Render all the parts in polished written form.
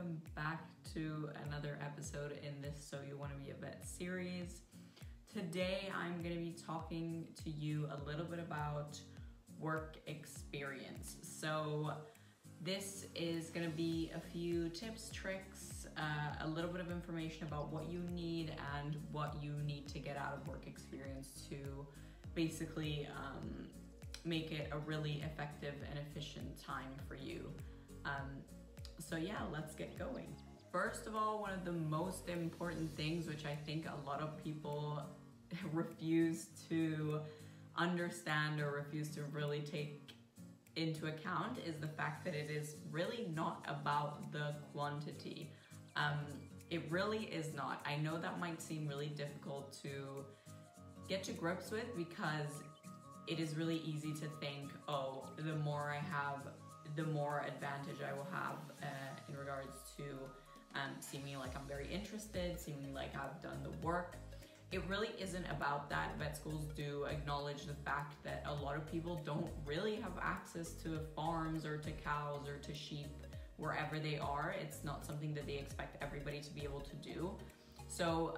welcome back to another episode in this So You Want to Be a Vet series. Today I'm going to be talking to you a little bit about work experience. So this is going to be a few tips, tricks, a little bit of information about what you need and what you need to get out of work experience to basically make it a really effective and efficient time for you. So yeah, let's get going. First of all, one of the most important things, which I think a lot of people refuse to understand or refuse to really take into account, is the fact that it is really not about the quantity. It really is not. I know that might seem really difficult to get to grips with because it is really easy to think, oh, the more I have, the more advantage I will have in regards to seeming like I'm very interested, seeming like I've done the work. It really isn't about that. Vet schools do acknowledge the fact that a lot of people don't really have access to farms or to cows or to sheep wherever they are. It's not something that they expect everybody to be able to do. So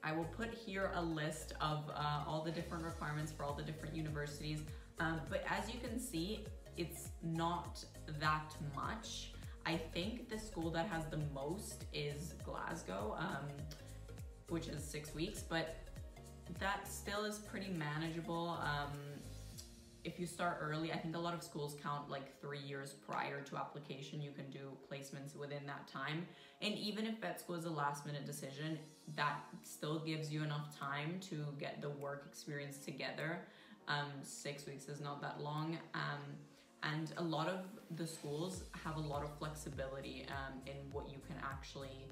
I will put here a list of all the different requirements for all the different universities. But as you can see, it's not that much. I think the school that has the most is Glasgow, which is 6 weeks, but that still is pretty manageable. If you start early, I think a lot of schools count like 3 years prior to application. You can do placements within that time. And even if vet school is a last minute decision, that still gives you enough time to get the work experience together. 6 weeks is not that long. And a lot of the schools have a lot of flexibility in what you can actually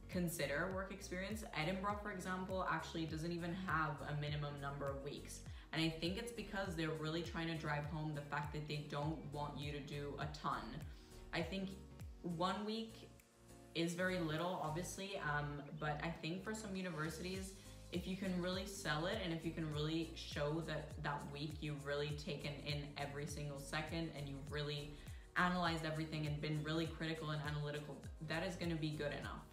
consider work experience. Edinburgh, for example, actually doesn't even have a minimum number of weeks. And I think it's because they're really trying to drive home the fact that they don't want you to do a ton. I think 1 week is very little, obviously, but I think for some universities, if you can really sell it and if you can really show that that week you've really taken in every single second and you've really analyzed everything and been really critical and analytical, that is going to be good enough.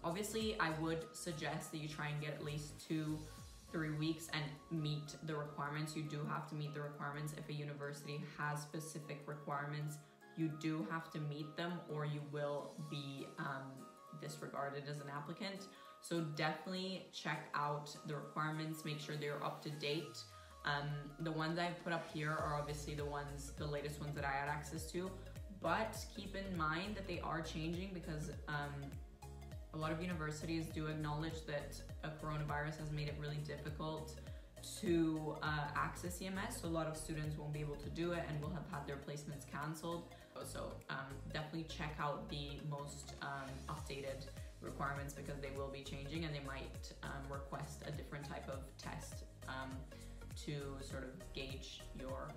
Obviously, I would suggest that you try and get at least 2-3 weeks and meet the requirements. You do have to meet the requirements. If a university has specific requirements, you do have to meet them or you will be disregarded as an applicant. So definitely check out the requirements, make sure they're up to date. The ones I've put up here are obviously the latest ones that I had access to, but keep in mind that they are changing because a lot of universities do acknowledge that a coronavirus has made it really difficult to access EMS, so a lot of students won't be able to do it and will have had their placements canceled. So definitely check out the most updated requirements because they will be changing and they might request a different type of test to sort of gauge your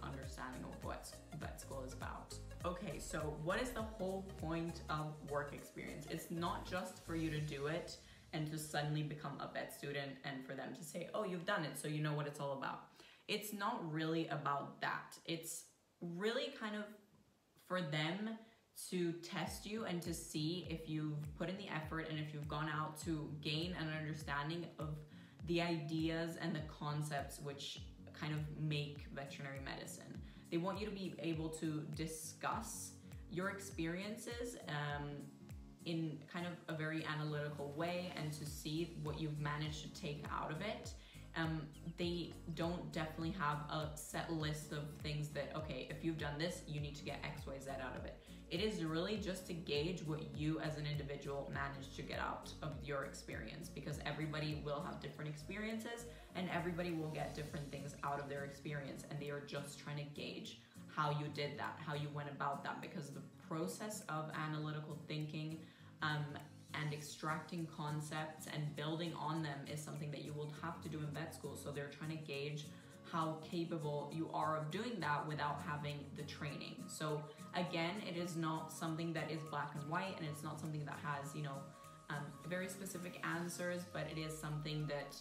understanding of what vet school is about. Okay, so what is the whole point of work experience? It's not just for you to do it and to suddenly become a vet student and for them to say, oh, you've done it, so you know what it's all about. It's not really about that. It's really kind of for them to test you and to see if you've put in the effort and if you've gone out to gain an understanding of the ideas and the concepts which kind of make veterinary medicine. They want you to be able to discuss your experiences in kind of a very analytical way and to see what you've managed to take out of it. They don't definitely have a set list of things that, okay, if you've done this, you need to get X, Y, Z out of it. It is really just to gauge what you as an individual managed to get out of your experience, because everybody will have different experiences and everybody will get different things out of their experience, and they are just trying to gauge how you did that, how you went about that, because the process of analytical thinking and extracting concepts and building on them is something that you will have to do in vet school. So they're trying to gauge how capable you are of doing that without having the training. So again, it is not something that is black and white, and it's not something that has, you know, very specific answers, but it is something that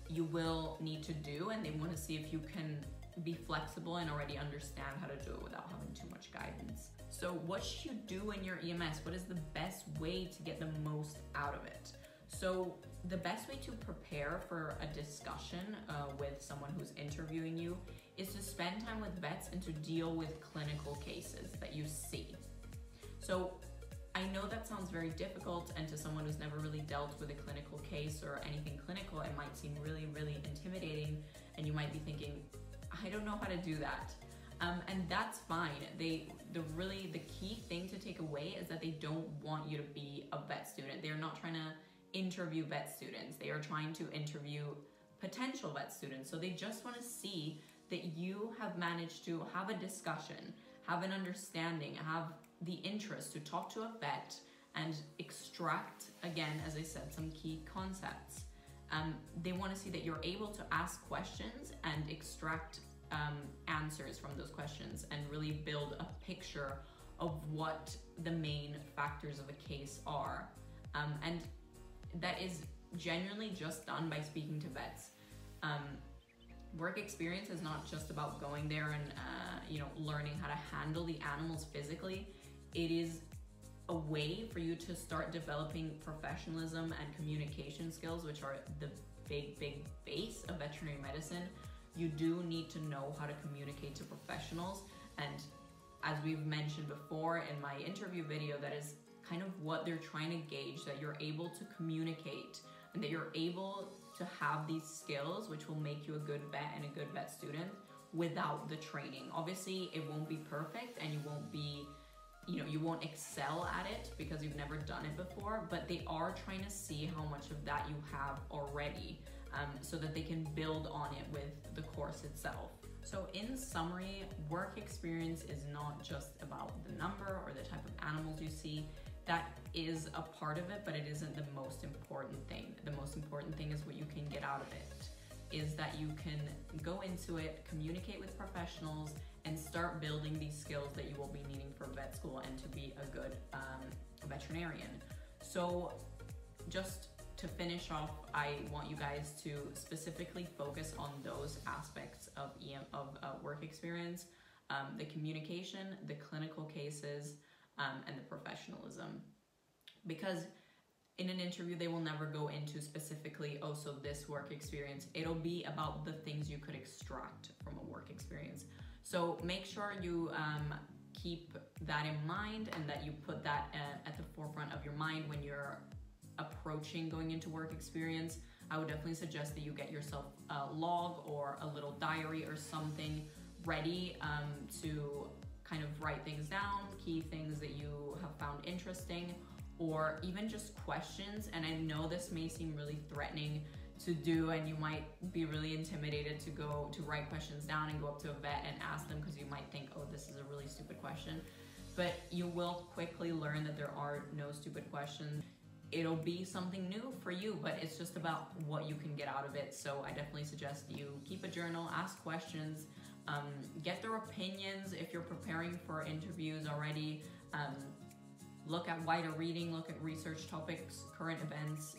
you will need to do, and they want to see if you can be flexible and already understand how to do it without having too much guidance. So what should you do in your EMS? What is the best way to get the most out of it? So the best way to prepare for a discussion with someone who's interviewing you is to spend time with vets and to deal with clinical cases that you see. So I know that sounds very difficult, and to someone who's never really dealt with a clinical case or anything clinical, it might seem really, really intimidating, and you might be thinking, I don't know how to do that. And that's fine. The key thing to take away is that they don't want you to be a vet student. They're not trying to interview vet students. They are trying to interview potential vet students. So they just want to see that you have managed to have a discussion, have an understanding, have the interest to talk to a vet and extract, again, as I said, some key concepts. They want to see that you're able to ask questions and extract answers from those questions and really build a picture of what the main factors of a case are. And that is genuinely just done by speaking to vets. Work experience is not just about going there and learning how to handle the animals physically. It is a way for you to start developing professionalism and communication skills, which are the big base of veterinary medicine. You do need to know how to communicate to professionals, and as we've mentioned before in my interview video, that is kind of what they're trying to gauge, that you're able to communicate and that you're able to have these skills which will make you a good vet and a good vet student without the training. Obviously, it won't be perfect and you won't excel at it because you've never done it before, but they are trying to see how much of that you have already, so that they can build on it with the course itself. So in summary, work experience is not just about the number or the type of animals you see. That is a part of it, but it isn't the most important thing. The most important thing is what you can get out of it, is that you can go into it, communicate with professionals, and start building these skills that you will be needing for vet school and to be a good veterinarian. So just to finish off, I want you guys to specifically focus on those aspects of work experience, the communication, the clinical cases, and the professionalism. Because in an interview, they will never go into specifically, oh, so this work experience. It'll be about the things you could extract from a work experience. So make sure you keep that in mind, and that you put that at the forefront of your mind when you're approaching going into work experience. I would definitely suggest that you get yourself a log or a little diary or something ready to kind of write things down, key things that you have found interesting, or even just questions. And I know this may seem really threatening to do, and you might be really intimidated to write questions down and go up to a vet and ask them, because you might think, oh, this is a really stupid question. But you will quickly learn that there are no stupid questions. It'll be something new for you, but it's just about what you can get out of it. So I definitely suggest you keep a journal, ask questions, get their opinions if you're preparing for interviews already. Look at wider reading, look at research topics, current events,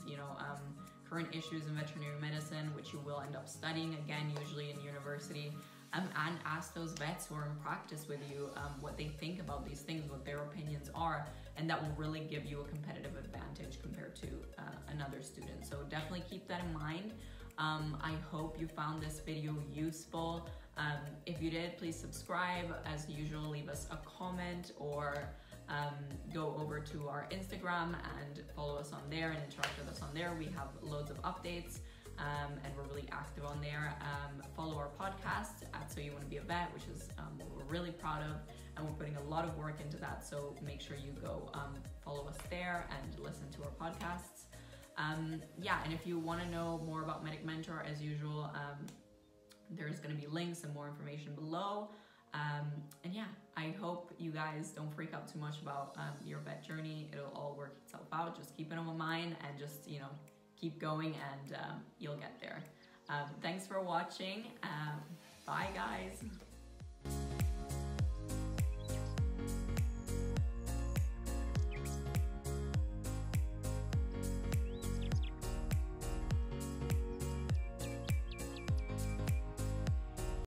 current issues in veterinary medicine, which you will end up studying again, usually in university, and ask those vets who are in practice with you what they think about these things, what their opinions are, and that will really give you a competitive advantage compared to another student. So definitely keep that in mind. I hope you found this video useful. If you did, please subscribe. As usual, leave us a comment or go over to our Instagram and follow us on there and interact with us on there. We have loads of updates and we're really active on there. Follow our podcast at So You Want to Be a Vet, which is what we're really proud of, and we're putting a lot of work into that. So make sure you go follow us there and listen to our podcasts. And if you want to know more about Medic Mentor, as usual, there's going to be links and more information below. I hope you guys don't freak out too much about your vet journey. It'll all work itself out. Just keep it in mind and just, keep going, and you'll get there. Thanks for watching. Bye, guys.